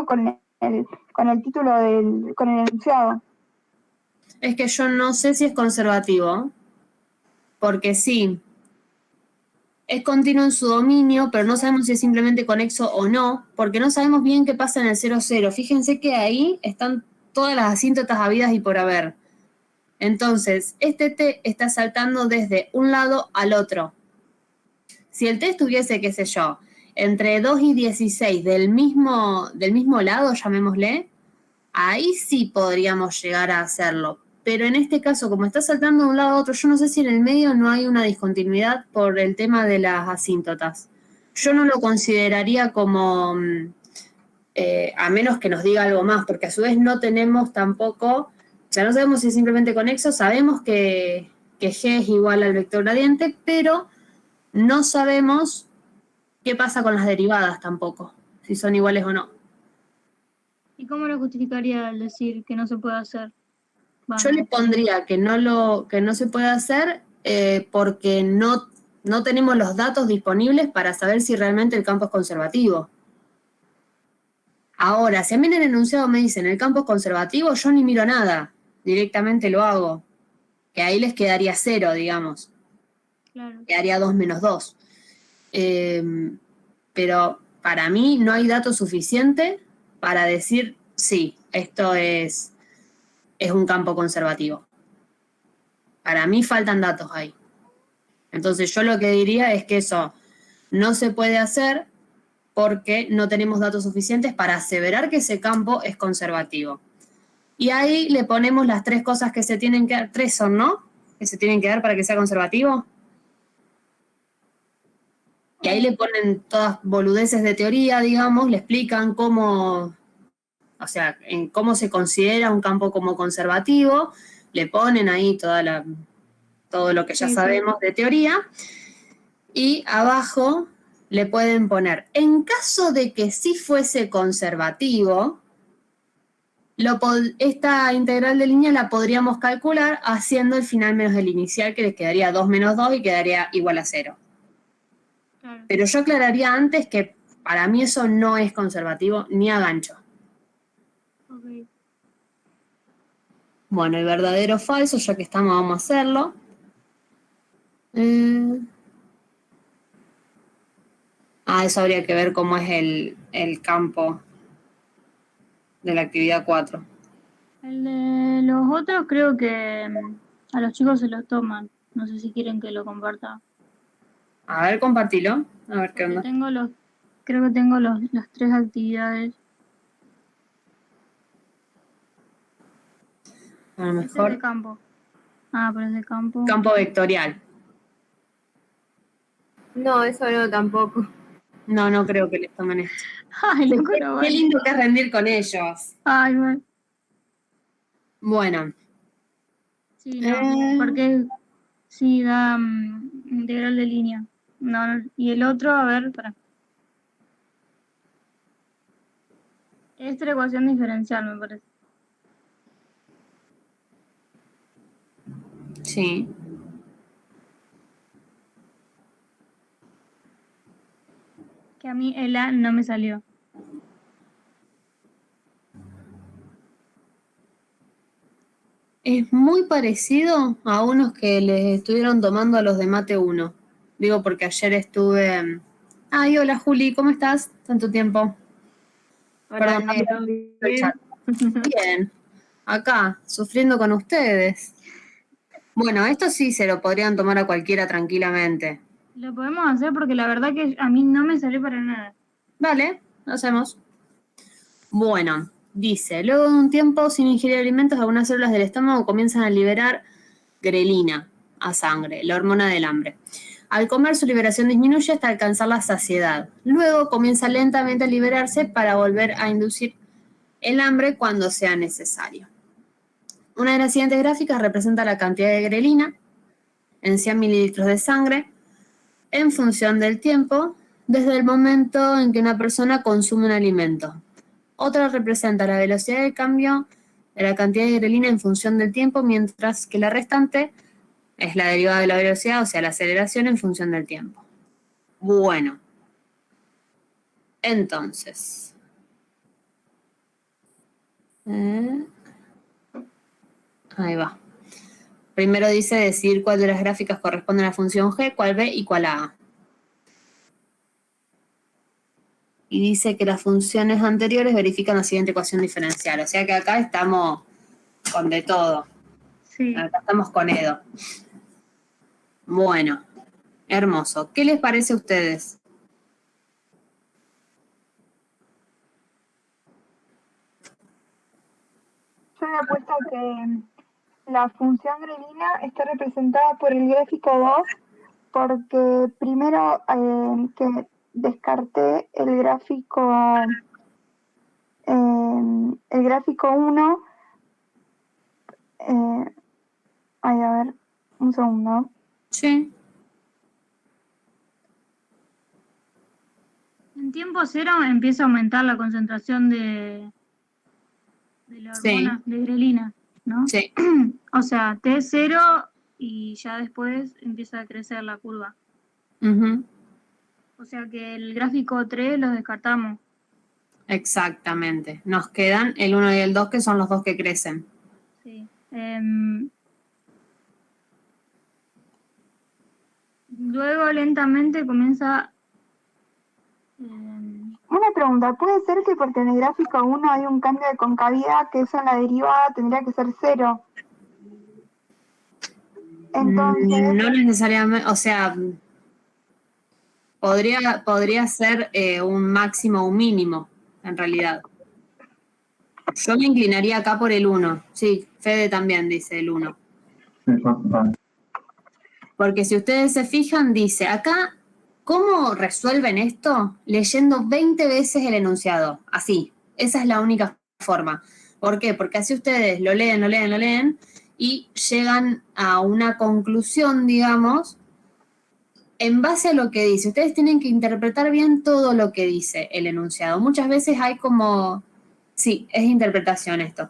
concuerdo con el título con el enunciado. Es que yo no sé si es conservativo, porque sí, es continuo en su dominio, pero no sabemos si es simplemente conexo o no, porque no sabemos bien qué pasa en el 0,0. Fíjense que ahí están todas las asíntotas habidas y por haber. Entonces, este T está saltando desde un lado al otro. Si el T estuviese, qué sé yo, entre 2 y 16 del mismo lado, llamémosle, ahí sí podríamos llegar a hacerlo. Pero en este caso, como está saltando de un lado a otro, yo no sé si en el medio no hay una discontinuidad por el tema de las asíntotas. Yo no lo consideraría como, a menos que nos diga algo más, porque a su vez no tenemos tampoco, o sea, no sabemos si es simplemente conexo, sabemos que G es igual al vector gradiente, pero no sabemos qué pasa con las derivadas tampoco, si son iguales o no. ¿Y cómo lo justificaría al decir que no se puede hacer? Yo le pondría que no se puede hacer porque no tenemos los datos disponibles para saber si realmente el campo es conservativo. Ahora, si a mí en el enunciado me dicen el campo es conservativo, yo ni miro nada, directamente lo hago. Que ahí les quedaría 0, digamos. Claro. Quedaría 2 menos 2. Pero para mí no hay dato suficiente para decir, sí, esto es un campo conservativo. Para mí faltan datos ahí. Entonces yo lo que diría es que eso no se puede hacer porque no tenemos datos suficientes para aseverar que ese campo es conservativo. Y ahí le ponemos las 3 cosas que se tienen que dar, 3 son, ¿no? Que se tienen que dar para que sea conservativo. Y ahí le ponen todas boludeces de teoría, digamos, le explican cómo, o sea, en cómo se considera un campo como conservativo, le ponen ahí todo lo que ya sabemos de teoría, y abajo le pueden poner, en caso de que sí fuese conservativo, esta integral de línea la podríamos calcular haciendo el final menos el inicial, que les quedaría 2 menos 2 y quedaría igual a 0. Claro. Pero yo aclararía antes que para mí eso no es conservativo ni a gancho. Okay. Bueno, y verdadero o falso, ya que estamos, vamos a hacerlo. Eso habría que ver cómo es el campo de la actividad 4. El de los otros creo que a los chicos se los toman. No sé si quieren que lo comparta. A ver, compartilo. A ver qué onda. Creo que tengo las 3 actividades. A lo mejor. Es de campo. Pero es de campo. Campo vectorial. No, eso no tampoco. No creo que les tomen esto. Ay, loco, no Qué lindo que es rendir con ellos. Ay, bueno. Bueno. Sí, no, porque sí da integral de línea. No, y el otro, a ver, para. Esta es la ecuación diferencial, me parece. Sí. Que a mí el A no me salió. Es muy parecido a unos que les estuvieron tomando a los de Mate 1. Digo porque ayer estuve... Ay, hola Juli, ¿cómo estás? Tanto tiempo. Hola, Perdón, ¿bien? Bien, acá, sufriendo con ustedes. Bueno, esto sí se lo podrían tomar a cualquiera tranquilamente. Lo podemos hacer porque la verdad que a mí no me salió para nada. Vale, lo hacemos. Bueno, dice, luego de un tiempo sin ingerir alimentos, algunas células del estómago comienzan a liberar grelina a sangre, la hormona del hambre. Al comer, su liberación disminuye hasta alcanzar la saciedad. Luego comienza lentamente a liberarse para volver a inducir el hambre cuando sea necesario. Una de las siguientes gráficas representa la cantidad de grelina en 100 mililitros de sangre en función del tiempo desde el momento en que una persona consume un alimento. Otra representa la velocidad de cambio de la cantidad de grelina en función del tiempo, mientras que la restante es la derivada de la velocidad, o sea, la aceleración en función del tiempo. Bueno, entonces, Ahí va. Primero dice decir cuál de las gráficas corresponde a la función g, cuál b y cuál a. Y dice que las funciones anteriores verifican la siguiente ecuación diferencial. O sea que acá estamos con de todo. Sí. Acá estamos con Edo. Bueno, hermoso. ¿Qué les parece a ustedes? Yo me he puesto que la función grelina está representada por el gráfico 2 porque primero que descarté el gráfico 1, ay, a ver, un segundo. Sí. En tiempo cero empieza a aumentar la concentración de la hormona de grelina, ¿no? Sí. O sea, T0 y ya después empieza a crecer la curva. Ujú. O sea que el gráfico 3 lo descartamos. Exactamente. Nos quedan el 1 y el 2, que son los dos que crecen. Sí. Luego lentamente comienza... Una pregunta, ¿puede ser que porque en el gráfico 1 hay un cambio de concavidad, que eso en la derivada tendría que ser 0? Entonces, No necesariamente, o sea, podría ser un máximo o un mínimo, en realidad. Yo me inclinaría acá por el 1. Sí, Fede también dice el 1. Porque si ustedes se fijan, dice acá, ¿cómo resuelven esto? Leyendo 20 veces el enunciado. Así. Esa es la única forma. ¿Por qué? Porque así ustedes lo leen y llegan a una conclusión, digamos, en base a lo que dice. Ustedes tienen que interpretar bien todo lo que dice el enunciado. Muchas veces hay como... Sí, es interpretación esto.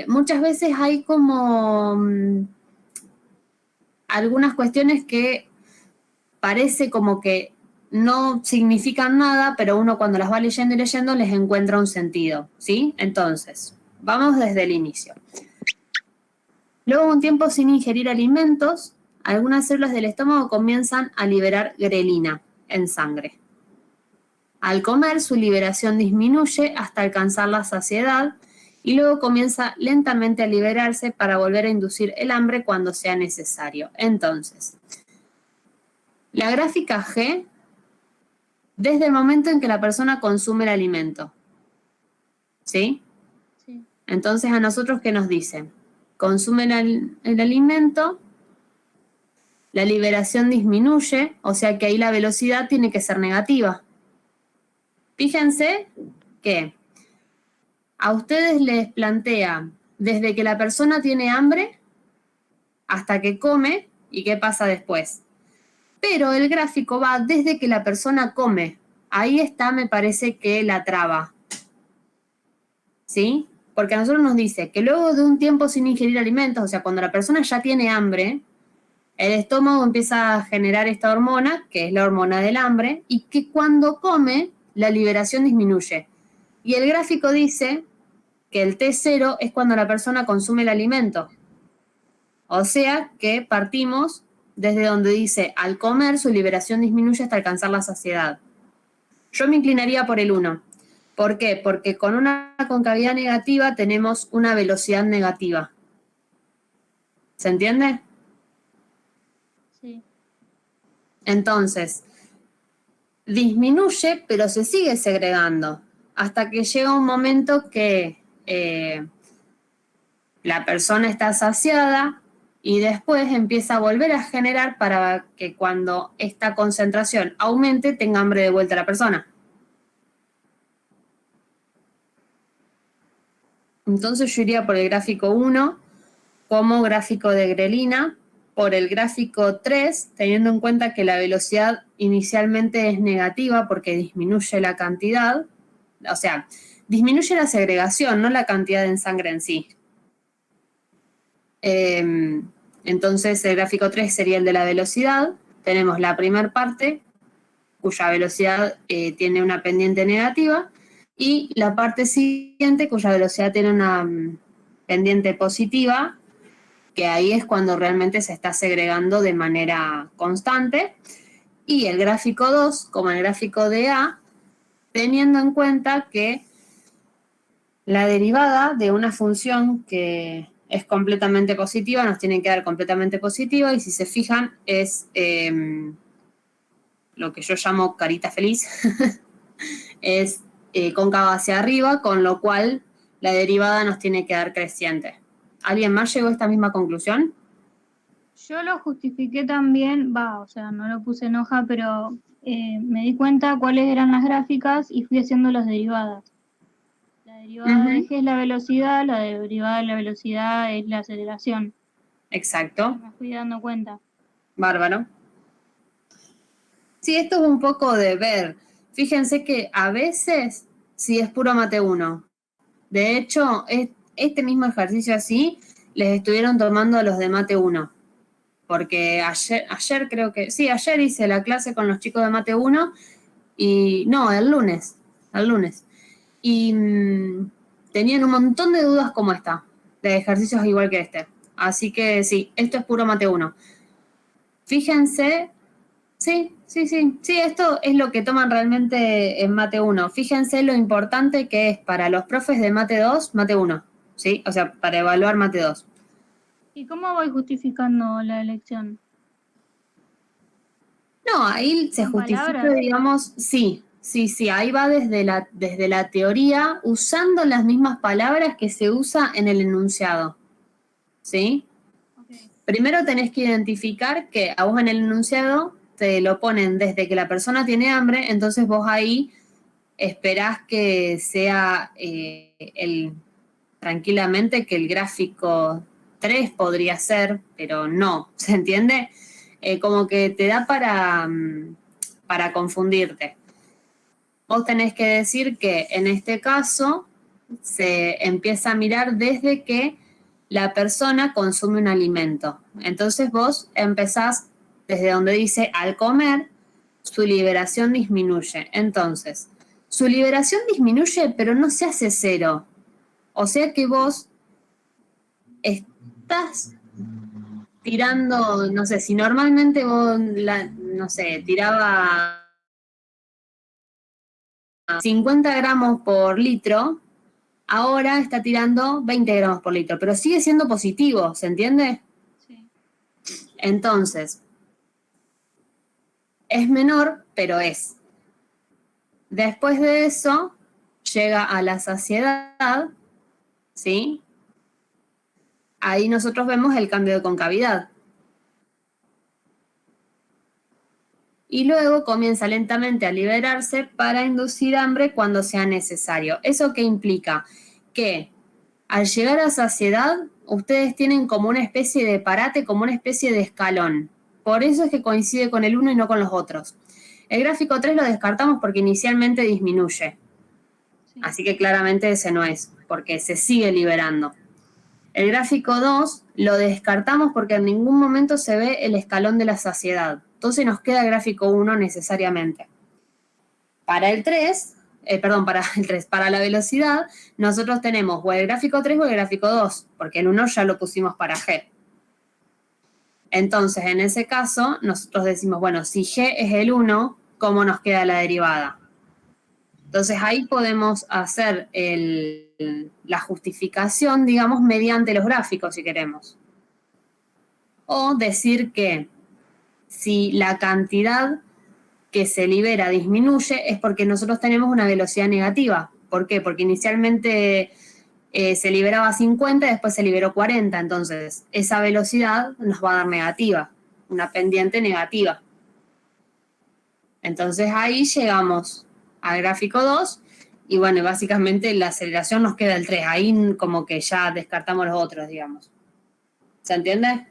Muchas veces hay como algunas cuestiones que parece como que no significan nada, pero uno cuando las va leyendo y leyendo les encuentra un sentido, ¿sí? Entonces, vamos desde el inicio. Luego de un tiempo sin ingerir alimentos, algunas células del estómago comienzan a liberar grelina en sangre. Al comer, su liberación disminuye hasta alcanzar la saciedad y luego comienza lentamente a liberarse para volver a inducir el hambre cuando sea necesario. Entonces, la gráfica G, desde el momento en que la persona consume el alimento. ¿Sí? Sí. Entonces, ¿a nosotros qué nos dice? Consumen el alimento, la liberación disminuye, o sea que ahí la velocidad tiene que ser negativa. Fíjense que a ustedes les plantea desde que la persona tiene hambre hasta que come y qué pasa después. Pero el gráfico va desde que la persona come. Ahí está, me parece que la traba. ¿Sí? Porque a nosotros nos dice que luego de un tiempo sin ingerir alimentos, o sea, cuando la persona ya tiene hambre, el estómago empieza a generar esta hormona, que es la hormona del hambre, y que cuando come, la liberación disminuye. Y el gráfico dice que el T0 es cuando la persona consume el alimento. O sea que partimos desde donde dice, al comer su liberación disminuye hasta alcanzar la saciedad. Yo me inclinaría por el 1. ¿Por qué? Porque con una concavidad negativa tenemos una velocidad negativa. ¿Se entiende? Sí. Entonces, disminuye, pero se sigue segregando, hasta que llega un momento que la persona está saciada y después empieza a volver a generar para que cuando esta concentración aumente tenga hambre de vuelta la persona. Entonces yo iría por el gráfico 1 como gráfico de grelina, por el gráfico 3, teniendo en cuenta que la velocidad inicialmente es negativa porque disminuye la cantidad, o sea, disminuye la segregación, no la cantidad en sangre en sí. Entonces el gráfico 3 sería el de la velocidad. Tenemos la primera parte, cuya velocidad tiene una pendiente negativa, y la parte siguiente cuya velocidad tiene una pendiente positiva, que ahí es cuando realmente se está segregando de manera constante, y el gráfico 2 como el gráfico de A, teniendo en cuenta que la derivada de una función que es completamente positiva nos tiene que dar completamente positiva, y si se fijan es lo que yo llamo carita feliz, es cóncava hacia arriba, con lo cual la derivada nos tiene que dar creciente. ¿Alguien más llegó a esta misma conclusión? Yo lo justifiqué también, o sea, no lo puse en hoja, pero me di cuenta cuáles eran las gráficas y fui haciendo las derivadas. La derivada de G es la velocidad, la derivada de la velocidad es la aceleración. Exacto. Me fui dando cuenta. Bárbaro. Sí, esto es un poco de ver. Fíjense que a veces sí es puro mate 1. De hecho, este mismo ejercicio así les estuvieron tomando a los de mate 1. Porque ayer creo que, sí, ayer hice la clase con los chicos de mate 1 y, no, el lunes. Y tenían un montón de dudas como esta, de ejercicios igual que este. Así que sí, esto es puro mate 1. Fíjense, sí, esto es lo que toman realmente en mate 1. Fíjense lo importante que es para los profes de mate 2, mate 1, ¿sí? O sea, para evaluar mate 2. ¿Y cómo voy justificando la elección? No, ahí se ¿Con justifica, palabras? digamos, sí, ahí va desde la teoría, usando las mismas palabras que se usa en el enunciado, ¿sí? Okay. Primero tenés que identificar que a vos en el enunciado te lo ponen desde que la persona tiene hambre, entonces vos ahí esperás que sea tranquilamente que el gráfico 3 podría ser, pero no, ¿se entiende? Como que te da para confundirte. Vos tenés que decir que en este caso se empieza a mirar desde que la persona consume un alimento. Entonces vos empezás desde donde dice al comer, su liberación disminuye. Entonces, su liberación disminuye, pero no se hace cero. O sea que vos estás tirando, no sé, si normalmente vos, no sé, tiraba 50 gramos por litro, ahora está tirando 20 gramos por litro, pero sigue siendo positivo, ¿se entiende? Sí. Entonces, es menor, pero es. Después de eso, llega a la saciedad, ¿sí? Ahí nosotros vemos el cambio de concavidad. Y luego comienza lentamente a liberarse para inducir hambre cuando sea necesario. ¿Eso qué implica? Que al llegar a saciedad, ustedes tienen como una especie de parate, como una especie de escalón. Por eso es que coincide con el 1 y no con los otros. El gráfico 3 lo descartamos porque inicialmente disminuye. Sí. Así que claramente ese no es, porque se sigue liberando. El gráfico 2 lo descartamos porque en ningún momento se ve el escalón de la saciedad. Entonces nos queda el gráfico 1 necesariamente. Para el 3, para la velocidad, nosotros tenemos o el gráfico 3 o el gráfico 2, porque el 1 ya lo pusimos para G. Entonces, en ese caso, nosotros decimos, bueno, si G es el 1, ¿cómo nos queda la derivada? Entonces, ahí podemos hacer la justificación, digamos, mediante los gráficos, si queremos. O decir que si la cantidad que se libera disminuye es porque nosotros tenemos una velocidad negativa. ¿Por qué? Porque inicialmente se liberaba 50, después se liberó 40, entonces esa velocidad nos va a dar negativa, una pendiente negativa. Entonces ahí llegamos al gráfico 2 y bueno, básicamente la aceleración nos queda el 3, ahí como que ya descartamos los otros, digamos. ¿Se entiende?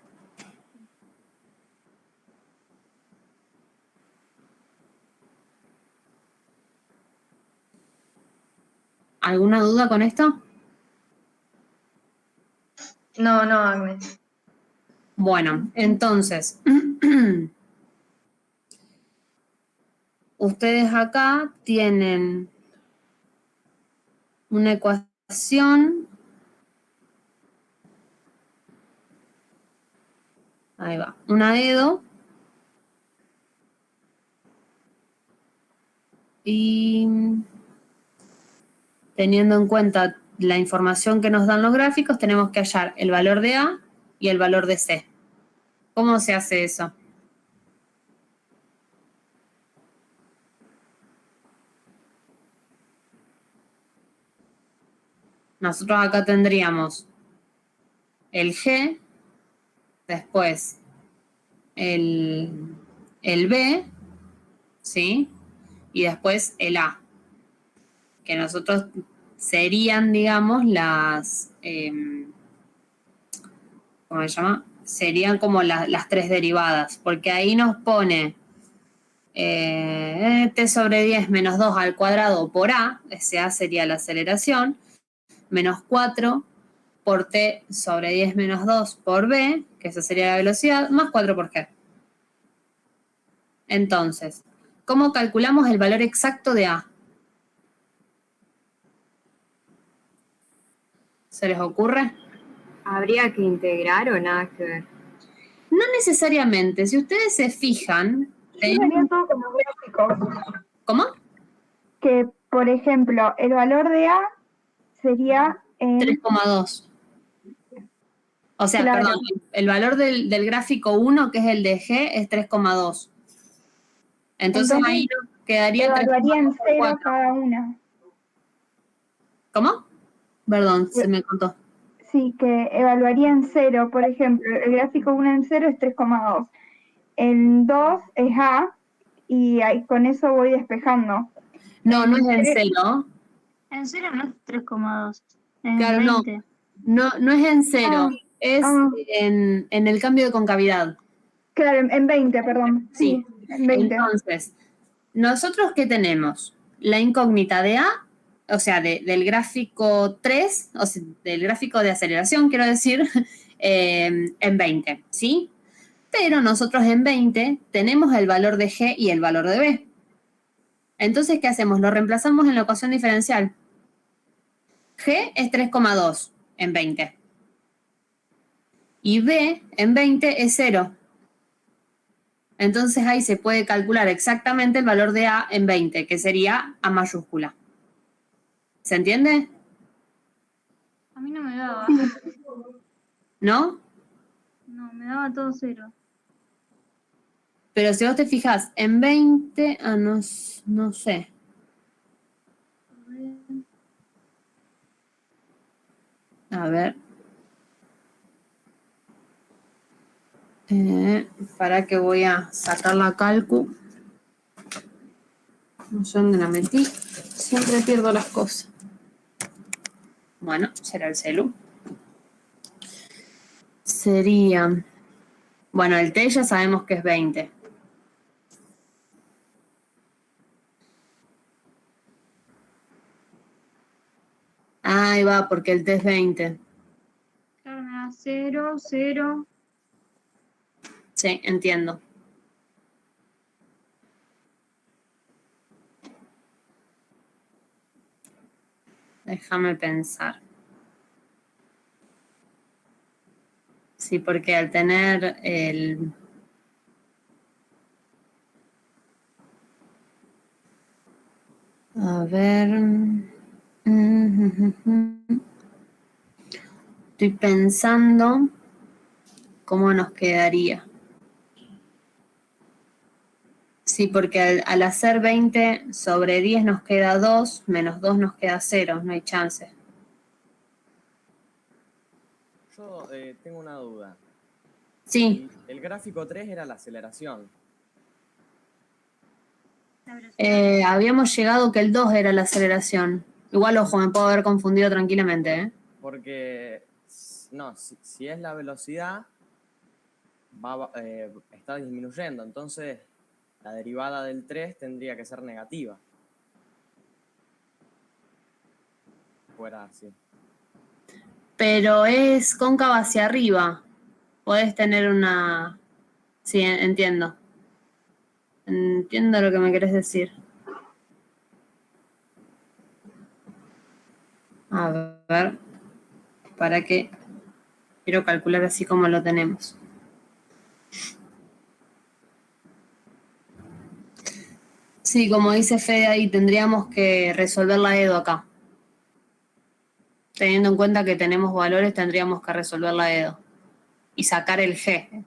¿Alguna duda con esto? No, Agnes. Bueno, entonces, ustedes acá tienen una ecuación. Ahí va, una dedo. Y teniendo en cuenta la información que nos dan los gráficos, tenemos que hallar el valor de A y el valor de C. ¿Cómo se hace eso? Nosotros acá tendríamos el G, después el B, ¿sí? Y después el A, que nosotros serían, digamos, las, ¿cómo se llama? Serían como las tres derivadas, porque ahí nos pone t sobre 10 menos 2 al cuadrado por A, ese A sería la aceleración, menos 4 por t sobre 10 menos 2 por b, que esa sería la velocidad, más 4 por g. Entonces, ¿cómo calculamos el valor exacto de A? ¿Se les ocurre? ¿Habría que integrar o nada que ver? No necesariamente. Si ustedes se fijan... Yo haría todo con los gráficos. ¿Cómo? Que, por ejemplo, el valor de A sería en... 3,2. O sea, Claro. perdón, el valor del gráfico 1, que es el de G, es 3,2. Entonces ahí nos quedaría evaluaría en 0 3,4. cada una. ¿Cómo? Perdón, se me contó. Sí, que evaluaría en 0, por ejemplo, el gráfico 1 en 0 es 3,2. En 2 es A, y ahí con eso voy despejando. No, no es en 0. En 0 no es 3,2. Es Claro, en no. 20. No es en 0. Es en el cambio de concavidad. Claro, en 20, perdón. Sí. En 20. Entonces, ¿nosotros qué tenemos? La incógnita de A, o sea, del gráfico 3, o sea, del gráfico de aceleración, quiero decir, en 20, ¿sí? Pero nosotros en 20 tenemos el valor de G y el valor de B. Entonces, ¿qué hacemos? Lo reemplazamos en la ecuación diferencial. G es 3,2 en 20. Y B en 20 es 0. Entonces ahí se puede calcular exactamente el valor de A en 20, que sería A mayúscula. ¿Se entiende? A mí no me daba. ¿No? No, me daba todo 0. Pero si vos te fijas, en 20, no sé. A ver. Para que voy a sacar la calcu. No sé dónde la metí. Siempre pierdo las cosas. Bueno, será el celu. Sería... Bueno, el T ya sabemos que es 20. Ahí va, porque el T es 20. Claro, me da 0, 0. Sí, entiendo. Déjame pensar. Sí, porque al tener el... A ver... Estoy pensando cómo nos quedaría. Sí, porque al hacer 20 sobre 10 nos queda 2, menos 2 nos queda 0, no hay chance. Yo tengo una duda. Sí. El gráfico 3 era la aceleración. Habíamos llegado que el 2 era la aceleración. Igual, ojo, me puedo haber confundido tranquilamente, ¿eh? Porque, no, si es la velocidad, está disminuyendo. Entonces, la derivada del 3 tendría que ser negativa. Fuera así. Pero es cóncava hacia arriba. Podés tener una... Sí, entiendo. Entiendo lo que me querés decir. A ver, para que quiero calcular así como lo tenemos. Sí, como dice Fede ahí, tendríamos que resolver la EDO acá. Teniendo en cuenta que tenemos valores, tendríamos que resolver la EDO. Y sacar el G,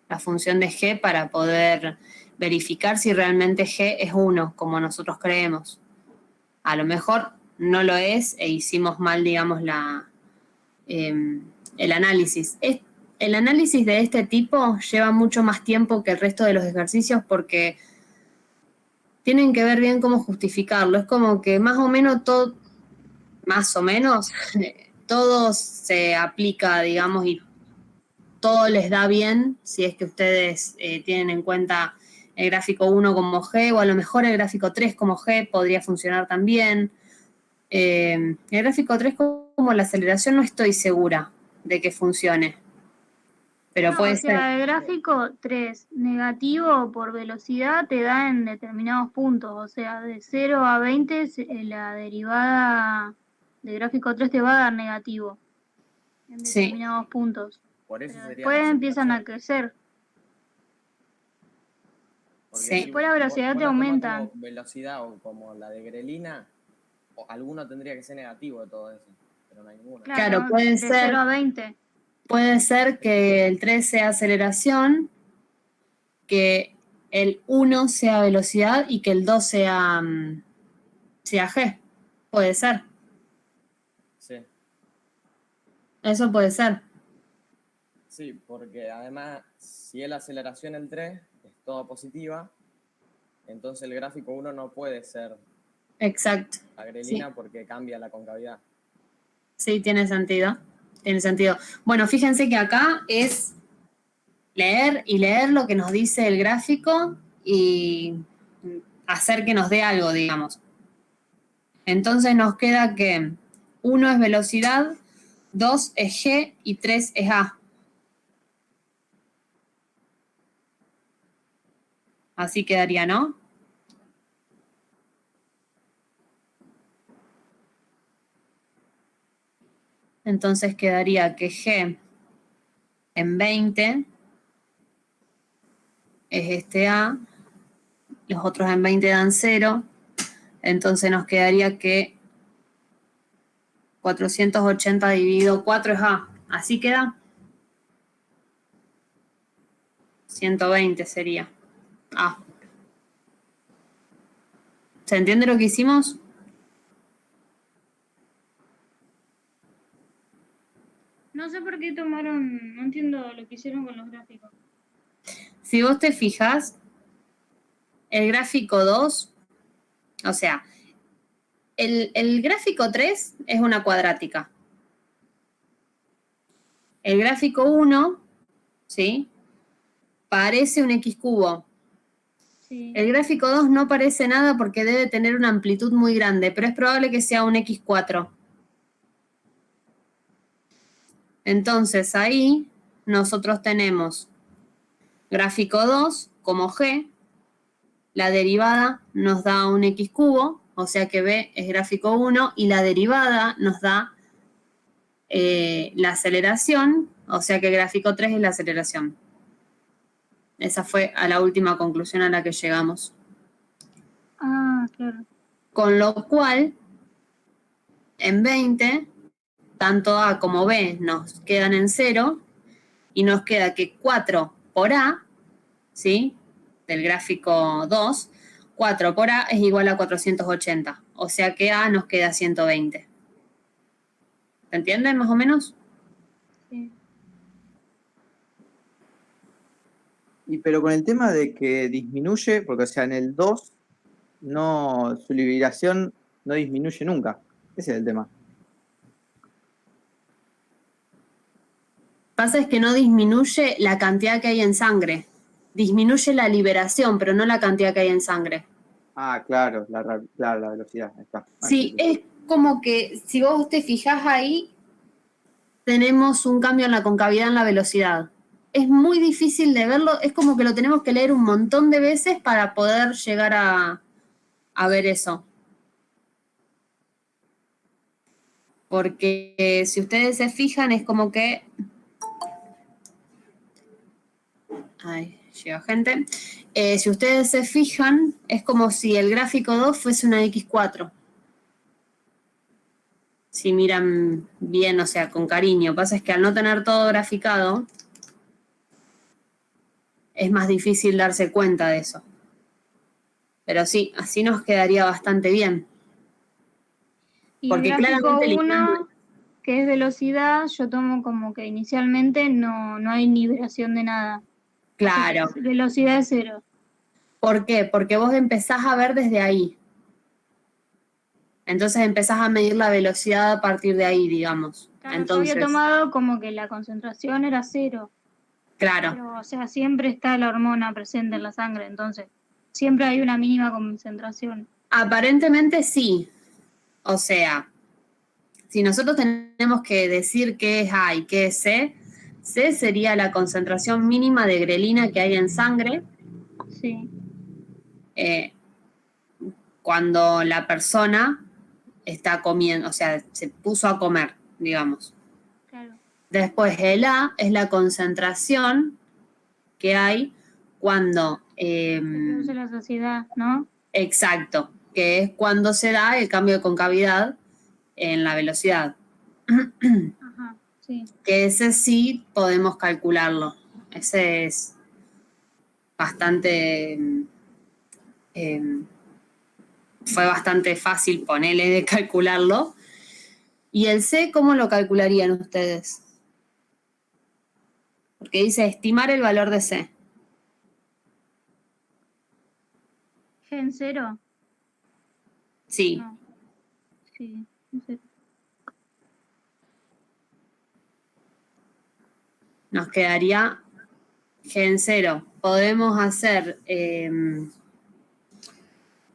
la función de G, para poder verificar si realmente G es 1, como nosotros creemos. A lo mejor no lo es e hicimos mal, digamos, el análisis. El análisis de este tipo lleva mucho más tiempo que el resto de los ejercicios porque tienen que ver bien cómo justificarlo. Es como que más o menos todo se aplica, digamos, y todo les da bien si es que ustedes tienen en cuenta el gráfico 1 como G, o a lo mejor el gráfico 3 como G podría funcionar también. El gráfico 3 como la aceleración no estoy segura de que funcione, pero No, puede o ser. sea, el gráfico 3 negativo por velocidad te da en determinados puntos. O sea, de 0 a 20 la derivada del gráfico 3 te va a dar negativo en Sí, determinados puntos. Por eso Pero sería la después empiezan a aceleración. crecer. Porque sí. Después la velocidad te vos la tomás aumenta. como velocidad o como la de grelina, o alguno tendría que ser negativo de todo eso, pero no hay ninguno. Claro, puede de ser. 0 a 20. Puede ser que el 3 sea aceleración, que el 1 sea velocidad y que el 2 sea G. Puede ser. Sí, Eso puede ser. sí, porque además, si es la aceleración el 3 es toda positiva, entonces el gráfico 1 no puede ser Exacto. la Sí, grelina porque cambia la concavidad. sí, tiene sentido. Tiene sentido. Bueno, fíjense que acá es leer y leer lo que nos dice el gráfico y hacer que nos dé algo, digamos. Entonces nos queda que 1 es velocidad, 2 es G y 3 es A. Así quedaría, ¿no? Entonces quedaría que G en 20 es este A, los otros en 20 dan 0, entonces nos quedaría que 480 dividido 4 es A. Así queda. 120 sería A. ¿Se entiende lo que hicimos? No sé por qué tomaron, no entiendo lo que hicieron con los gráficos. Si vos te fijas, el gráfico 2, o sea, el gráfico 3 es una cuadrática. El gráfico 1, ¿sí? Parece un X cubo. Sí. El gráfico 2 no parece nada porque debe tener una amplitud muy grande, pero es probable que sea un X4. Entonces ahí nosotros tenemos gráfico 2 como G, la derivada nos da un X cubo, o sea que B es gráfico 1, y la derivada nos da la aceleración, o sea que gráfico 3 es la aceleración. Esa fue a la última conclusión a la que llegamos. Ah, claro. Con lo cual, en 20, tanto A como B nos quedan en 0, y nos queda que 4 por A, ¿sí? Del gráfico 2, 4 por A es igual a 480, o sea que A nos queda 120. ¿Se entienden más o menos? Sí. Pero con el tema de que disminuye, porque o sea, en el 2 no, su liberación no disminuye nunca. Ese es el tema. Pasa es que no disminuye la cantidad que hay en sangre. Disminuye la liberación, pero no la cantidad que hay en sangre. Ah, claro, claro, la velocidad. Ahí está. Sí, es como que si vos te fijás ahí, tenemos un cambio en la concavidad en la velocidad. Es muy difícil de verlo, es como que lo tenemos que leer un montón de veces para poder llegar a ver eso. Porque si ustedes se fijan, es como que... Ay, llega gente. Si ustedes se fijan, es como si el gráfico 2 fuese una X4. Si miran bien, o sea, con cariño. Pasa es que al no tener todo graficado, es más difícil darse cuenta de eso. Pero sí, así nos quedaría bastante bien. Y Porque el gráfico claramente eliminando- 1, que es velocidad, yo tomo como que inicialmente no hay liberación de nada. Claro. O sea, velocidad es 0. ¿Por qué? Porque vos empezás a ver desde ahí. Entonces empezás a medir la velocidad a partir de ahí, digamos. Claro, Entonces, yo había tomado como que la concentración era 0. claro. Pero, o sea, siempre está la hormona presente en la sangre, entonces siempre hay una mínima concentración. Aparentemente sí. O sea, si nosotros tenemos que decir qué es A y qué es C, C sería la concentración mínima de grelina que hay en sangre Sí, cuando la persona está comiendo, o sea, se puso a comer, digamos. claro. Después el A es la concentración que hay cuando... Se produce la saciedad, ¿no? exacto, que es cuando se da el cambio de concavidad en la velocidad. Ajá, sí. Que ese sí podemos calcularlo. Ese es bastante... fue bastante fácil ponerle de calcularlo. ¿Y el C cómo lo calcularían ustedes? Porque dice estimar el valor de C. ¿G en 0? Sí. No. Sí, en 0. Nos quedaría G en 0. Podemos hacer...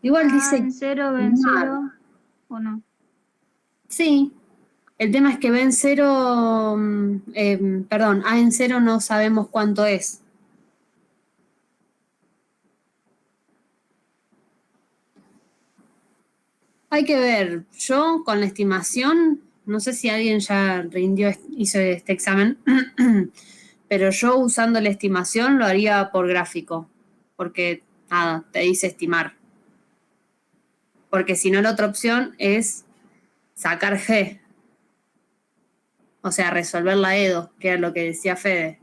igual dice... En 0, B en 0, ¿o no? Sí. El tema es que B en 0... perdón, A en 0 no sabemos cuánto es. Hay que ver, yo con la estimación, no sé si alguien ya hizo este examen, pero yo usando la estimación lo haría por gráfico, porque nada, te dice estimar. Porque si no, la otra opción es sacar G, o sea, resolver la EDO, que era lo que decía Fede.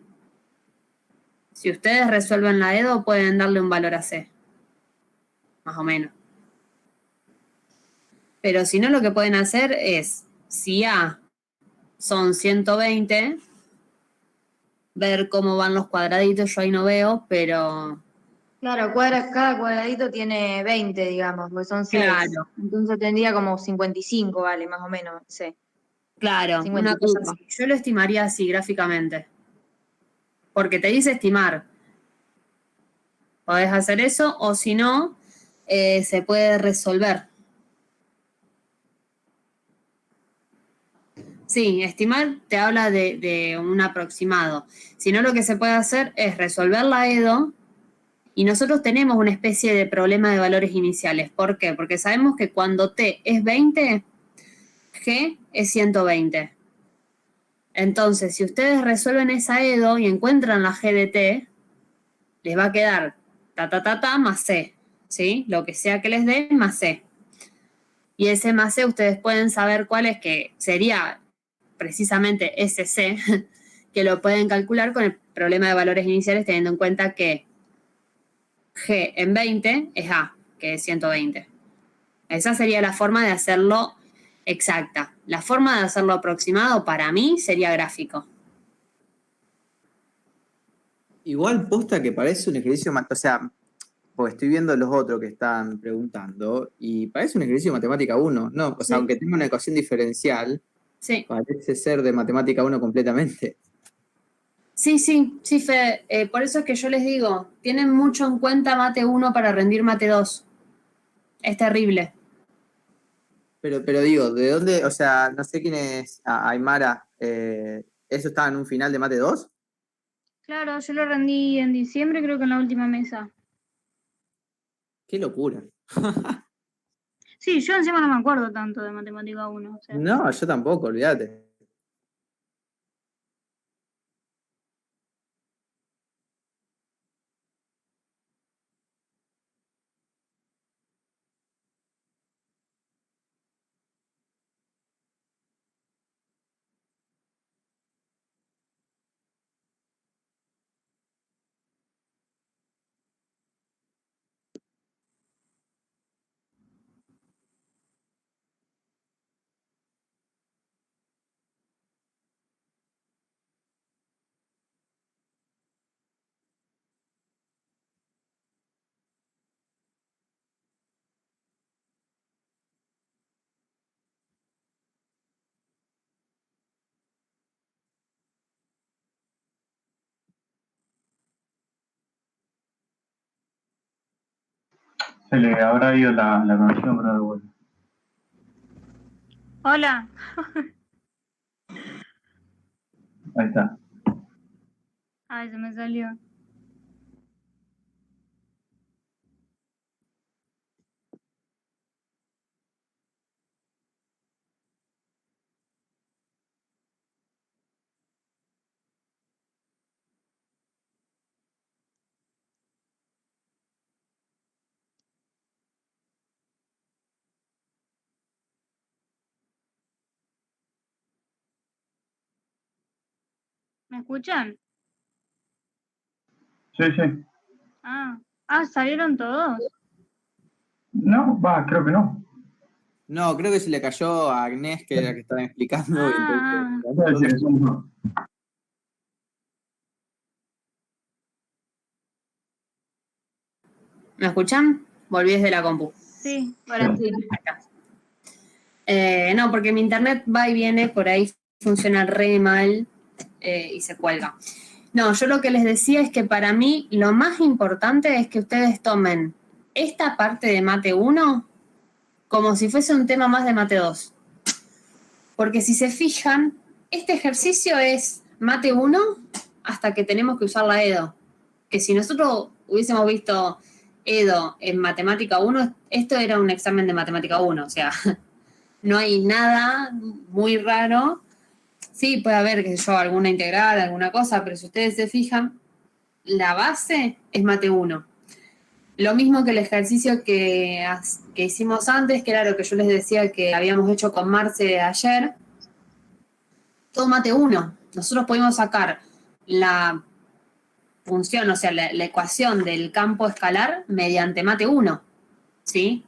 Si ustedes resuelven la EDO, pueden darle un valor a C, más o menos. Pero si no, lo que pueden hacer es, si A son 120, ver cómo van los cuadraditos, yo ahí no veo, pero... Claro, cada cuadradito tiene 20, digamos, porque son 6. Claro. Entonces tendría como 55, vale, más o menos, sí. Claro, 50 una y cosa pico. así. Yo lo estimaría así, gráficamente. Porque te dice estimar. Podés hacer eso, o si no, se puede resolver. Sí, estimar te habla de un aproximado. Si no, lo que se puede hacer es resolver la EDO y nosotros tenemos una especie de problema de valores iniciales. ¿Por qué? Porque sabemos que cuando T es 20, G es 120. Entonces, si ustedes resuelven esa EDO y encuentran la G de T, les va a quedar ta más C, ¿sí? Lo que sea que les dé más C. Y ese más C ustedes pueden saber cuál es, que sería precisamente ese C, que lo pueden calcular con el problema de valores iniciales, teniendo en cuenta que G en 20 es A, que es 120. Esa sería la forma de hacerlo exacta. La forma de hacerlo aproximado para mí sería gráfico. Igual posta que parece un ejercicio, o sea, porque estoy viendo los otros que están preguntando, y parece un ejercicio de matemática 1, ¿no? O sea, Sí. aunque tenga una ecuación diferencial, Sí. parece ser de matemática 1 completamente. Sí, Fede. Por eso es que yo les digo, tienen mucho en cuenta mate 1 para rendir mate 2. Es terrible. Pero digo, ¿de dónde? O sea, no sé quién es Aymara. ¿Eso estaba en un final de mate 2? Claro, yo lo rendí en diciembre, creo que en la última mesa. Qué locura. Sí, yo encima no me acuerdo tanto de matemática 1. O sea, No, yo tampoco, olvídate. Se le habrá ido la conexión, pero de vuelta. hola. Ahí está. Ay, se me salió. ¿Me escuchan? Sí, sí. Salieron todos. No, creo que no. No, creo que se le cayó a Agnés, que era la que estaban explicando. Y Ah, entonces, Sí, somos ¿Me escuchan? Volví desde la compu. sí, ahora sí. No, porque mi internet va y viene, por ahí funciona re mal y se cuelga. No, yo lo que les decía es que para mí lo más importante es que ustedes tomen esta parte de mate 1 como si fuese un tema más de mate 2. Porque si se fijan, este ejercicio es mate 1 hasta que tenemos que usar la EDO. Que si nosotros hubiésemos visto EDO en matemática 1, esto era un examen de matemática 1, o sea, no hay nada muy raro. Sí, puede haber, qué sé yo, alguna integral, alguna cosa, pero si ustedes se fijan, la base es mate 1. Lo mismo que el ejercicio que hicimos antes, que era lo que yo les decía que habíamos hecho con Marce ayer, todo mate 1. Nosotros podemos sacar la función, o sea, la ecuación del campo escalar mediante mate 1, ¿sí?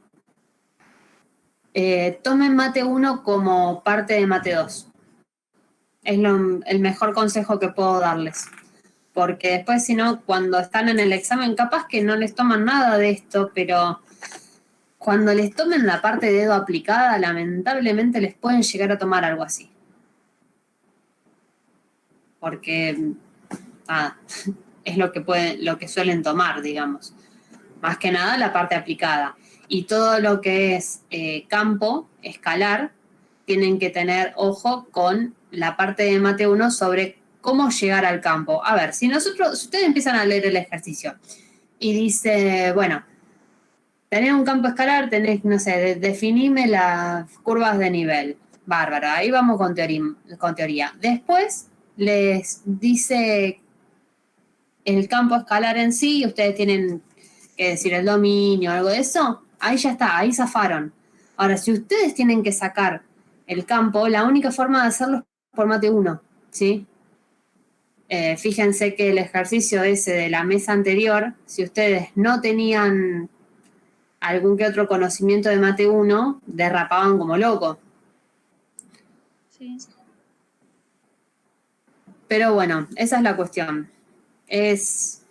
Tomen mate 1 como parte de mate 2. Es el mejor consejo que puedo darles. Porque después, si no, cuando están en el examen, capaz que no les toman nada de esto, pero cuando les tomen la parte de dedo aplicada, lamentablemente les pueden llegar a tomar algo así. Porque es lo que suelen tomar, digamos. Más que nada la parte aplicada. Y todo lo que es campo, escalar, tienen que tener ojo con la parte de mate 1 sobre cómo llegar al campo. A ver, si ustedes empiezan a leer el ejercicio y dice, bueno, tenés un campo escalar, tenés, no sé, definime las curvas de nivel. Bárbaro, ahí vamos con teoría. Después les dice el campo escalar en sí y ustedes tienen que decir el dominio, algo de eso. Ahí ya está, ahí zafaron. Ahora, si ustedes tienen que sacar el campo, la única forma de hacerlo es por mate 1, ¿sí? Fíjense que el ejercicio ese de la mesa anterior, si ustedes no tenían algún que otro conocimiento de mate 1, derrapaban como loco. Sí. Pero bueno, esa es la cuestión. Es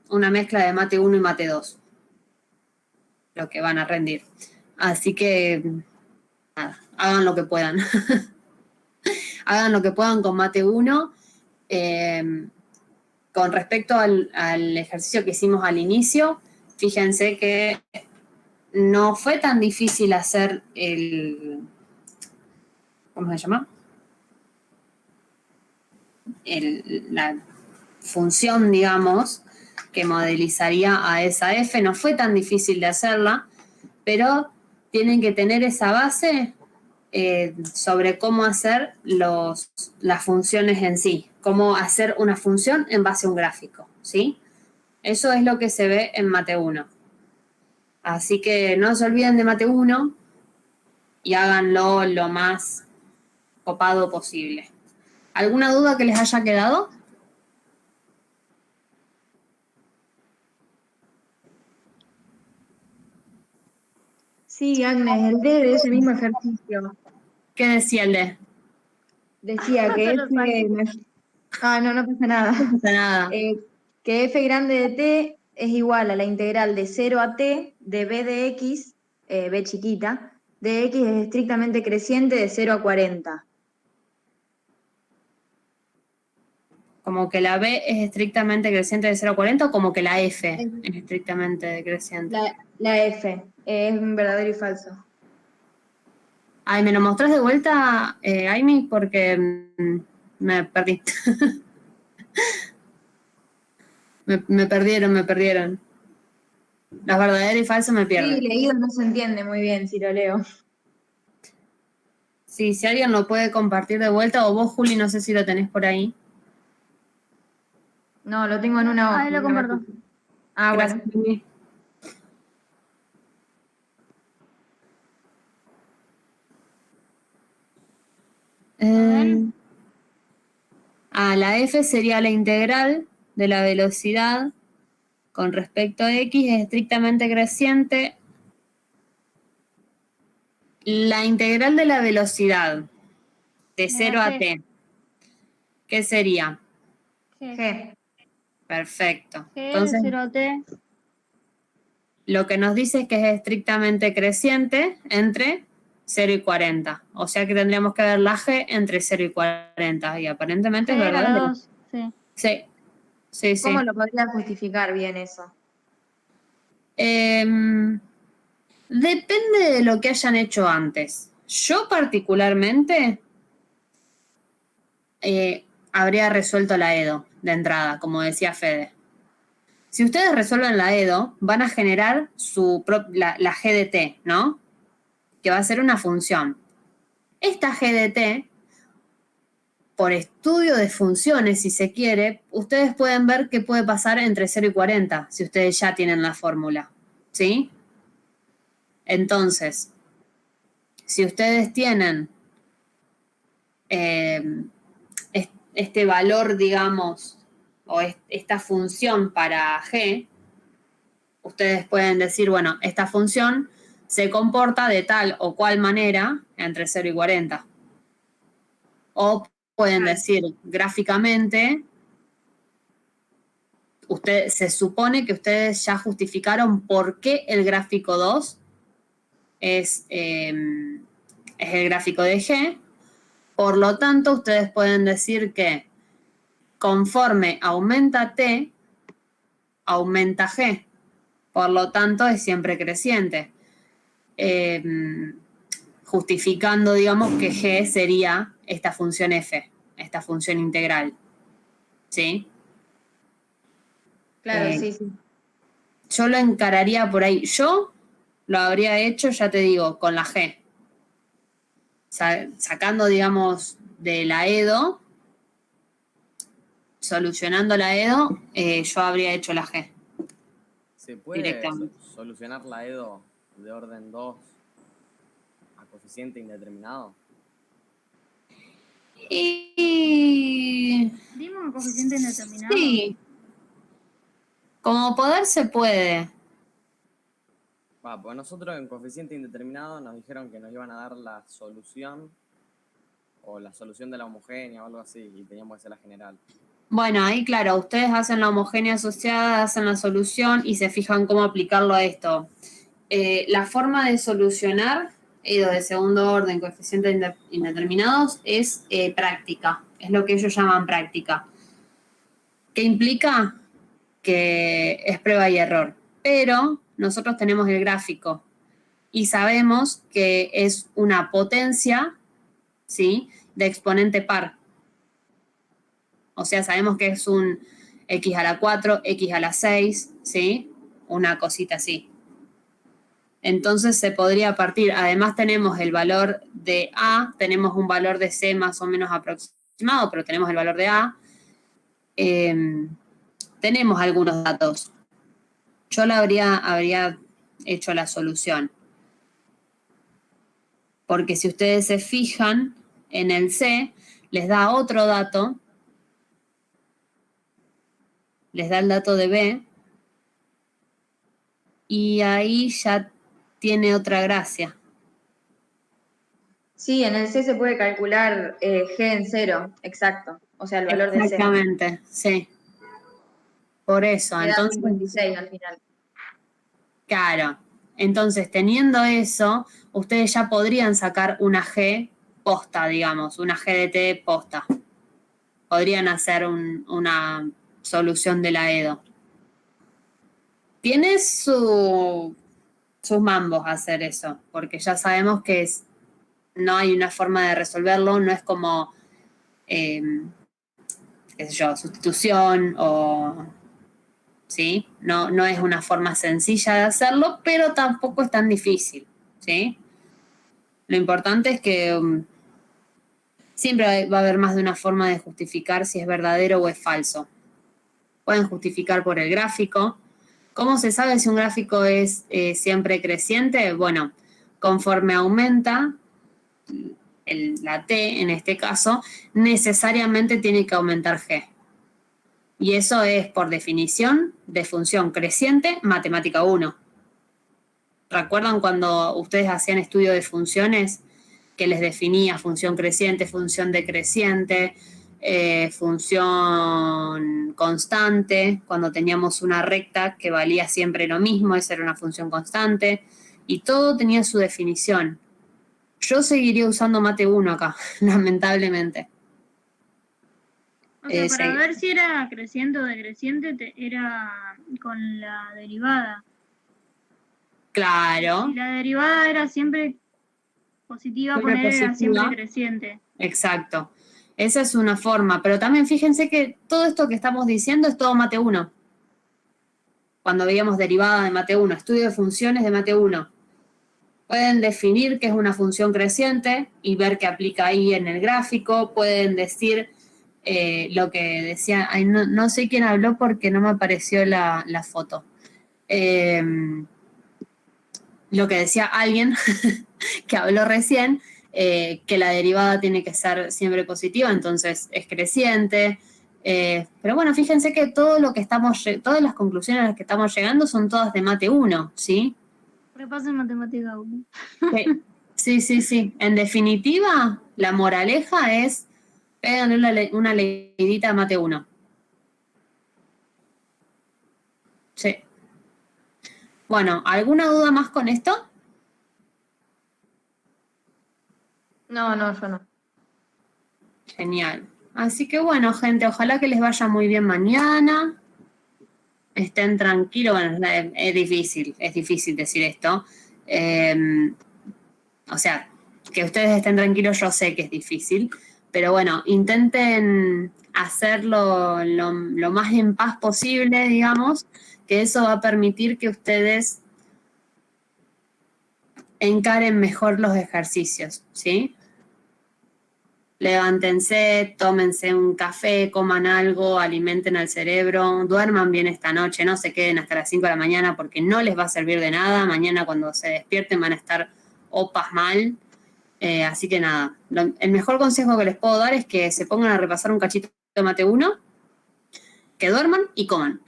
una mezcla de mate 1 y mate 2 lo que van a rendir. Así que nada, hagan lo que puedan. Hagan lo que puedan con mate 1. Con respecto al ejercicio que hicimos al inicio, fíjense que no fue tan difícil hacer ¿cómo se llama? La función, digamos, que modelizaría a esa F. No fue tan difícil de hacerla, pero tienen que tener esa base sobre cómo hacer las funciones en sí, cómo hacer una función en base a un gráfico, ¿sí? Eso es lo que se ve en Mate 1. Así que no se olviden de Mate 1 y háganlo lo más copado posible. ¿Alguna duda que les haya quedado? Sí, Agnes, el D de ese mismo ejercicio. ¿Qué decía el de? Decía que Lo saqué. no pasa nada. No pasa nada. Que f grande de t es igual a la integral de 0 a t de b de x, b chiquita, de x es estrictamente creciente de 0 a 40. ¿Como que la B es estrictamente creciente de 0 a 40 o como que la F es estrictamente creciente? La f es verdadero y falso. Ay, ¿me lo mostrás de vuelta, Aimi? Porque me perdí. me perdieron. Las verdaderas y falsas me pierden. Sí, leído no se entiende muy bien si lo leo. Sí, si alguien lo puede compartir de vuelta, o vos, Juli, no sé si lo tenés por ahí. No, lo tengo en una hoja. Ahí lo comparto. Ah, Gracias, bueno. Juli. La F sería la integral de la velocidad con respecto a X, es estrictamente creciente. La integral de la velocidad de 0 a t, ¿qué sería? G. Perfecto. G de Entonces, 0 a t. lo que nos dice es que es estrictamente creciente entre 0 y 40. O sea que tendríamos que ver la G entre 0 y 40. Y aparentemente es G era la verdadero. 2, sí. Sí. ¿Cómo lo podría justificar bien eso? Depende de lo que hayan hecho antes. Yo particularmente habría resuelto la EDO de entrada, como decía Fede. Si ustedes resuelven la EDO, van a generar la GDT, ¿no? Que va a ser una función. Esta GDT, por estudio de funciones, si se quiere, ustedes pueden ver qué puede pasar entre 0 y 40, si ustedes ya tienen la fórmula, ¿sí? Entonces, si ustedes tienen este valor, digamos, o esta función para G, ustedes pueden decir, bueno, esta función se comporta de tal o cual manera entre 0 y 40. O pueden decir gráficamente, se supone que ustedes ya justificaron por qué el gráfico 2 es el gráfico de G. Por lo tanto, ustedes pueden decir que conforme aumenta T, aumenta G. Por lo tanto, es siempre creciente. Justificando, digamos, que G sería esta función F, esta función integral. ¿Sí? Claro, sí. Yo lo encararía por ahí. Yo lo habría hecho, ya te digo, con la G. Sacando, digamos, de la EDO, solucionando la EDO, yo habría hecho la G. ¿Se puede Directamente. solucionar la EDO de orden 2 a coeficiente indeterminado? Y... ¿Dimos un coeficiente indeterminado? Sí. Como poder se puede. Pues nosotros en coeficiente indeterminado nos dijeron que nos iban a dar la solución o la solución de la homogénea o algo así y teníamos que hacer la general. Bueno, ahí claro, ustedes hacen la homogénea asociada, hacen la solución y se fijan cómo aplicarlo a esto. La forma de solucionar EDO de segundo orden, coeficientes indeterminados, es práctica. Es lo que ellos llaman práctica. ¿Qué implica? Que es prueba y error. Pero nosotros tenemos el gráfico y sabemos que es una potencia, ¿sí?, de exponente par. O sea, sabemos que es un x a la 4, x a la 6, ¿sí? Una cosita así. Entonces se podría partir, además tenemos el valor de A, tenemos un valor de C más o menos aproximado, pero tenemos el valor de A. Tenemos algunos datos. Yo habría hecho la solución. Porque si ustedes se fijan en el C, les da otro dato, les da el dato de B, y ahí ya tiene otra gracia. Sí, en el C se puede calcular G en 0, exacto. O sea, el valor de C. Exactamente, sí. Por eso, Me da entonces, 56 al final. claro. Entonces, teniendo eso, ustedes ya podrían sacar una G posta, digamos, una G de T posta. Podrían hacer una solución de la EDO. Tiene sus mambos hacer eso, porque ya sabemos que no hay una forma de resolverlo, no es como, qué sé yo, sustitución o... ¿sí? No es una forma sencilla de hacerlo, pero tampoco es tan difícil, ¿sí? Lo importante es que siempre va a haber más de una forma de justificar si es verdadero o es falso. Pueden justificar por el gráfico. ¿Cómo se sabe si un gráfico es siempre creciente? Bueno, conforme aumenta la T, en este caso, necesariamente tiene que aumentar G. Y eso es, por definición, de función creciente, matemática 1. ¿Recuerdan cuando ustedes hacían estudio de funciones que les definía función creciente, función decreciente, función constante? Cuando teníamos una recta que valía siempre lo mismo, esa era una función constante, y todo tenía su definición. Yo seguiría usando mate 1 acá, lamentablemente. O sea, para ver si era creciente o decreciente, era con la derivada. Claro. Si la derivada era siempre positiva, poner era siempre creciente. Exacto. Esa es una forma, pero también fíjense que todo esto que estamos diciendo es todo mate 1. Cuando veíamos derivada de mate 1, estudio de funciones de mate 1. Pueden definir qué es una función creciente y ver qué aplica ahí en el gráfico. Pueden decir lo que decía, no sé quién habló porque no me apareció la foto. Lo que decía alguien que habló recién, que la derivada tiene que ser siempre positiva, entonces es creciente. Pero bueno, fíjense que todo lo que todas las conclusiones a las que estamos llegando son todas de mate 1, ¿sí? Repasen matemática 1. Sí. En definitiva, la moraleja es péganle una leidita a mate 1. Sí. Bueno, ¿alguna duda más con esto? No, yo no. Genial. Así que bueno, gente, ojalá que les vaya muy bien mañana. Estén tranquilos. Bueno, es difícil decir esto. O sea, que ustedes estén tranquilos, yo sé que es difícil. Pero bueno, intenten hacerlo lo más en paz posible, digamos, que eso va a permitir que ustedes encaren mejor los ejercicios, ¿sí? Levántense, tómense un café, coman algo, alimenten al cerebro, duerman bien esta noche, no se queden hasta las 5 de la mañana porque no les va a servir de nada. Mañana cuando se despierten van a estar opas mal. Así que nada, el mejor consejo que les puedo dar es que se pongan a repasar un cachito de mate 1, que duerman y coman.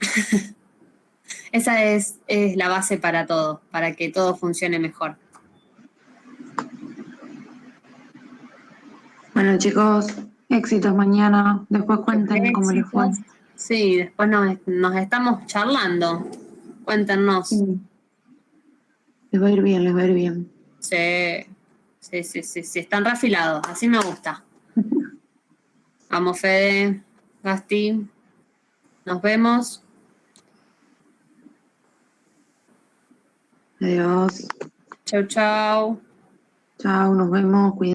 Esa es la base para todo, para que todo funcione mejor. Bueno, chicos, éxitos mañana. Después cuenten cómo les fue. Sí, después nos estamos charlando. Cuéntenos. Sí. Les va a ir bien, Sí, están reafilados, así me gusta. Vamos, Fede, Gasti, nos vemos. Adiós. Chau. Chao, nos vemos. Cuídense.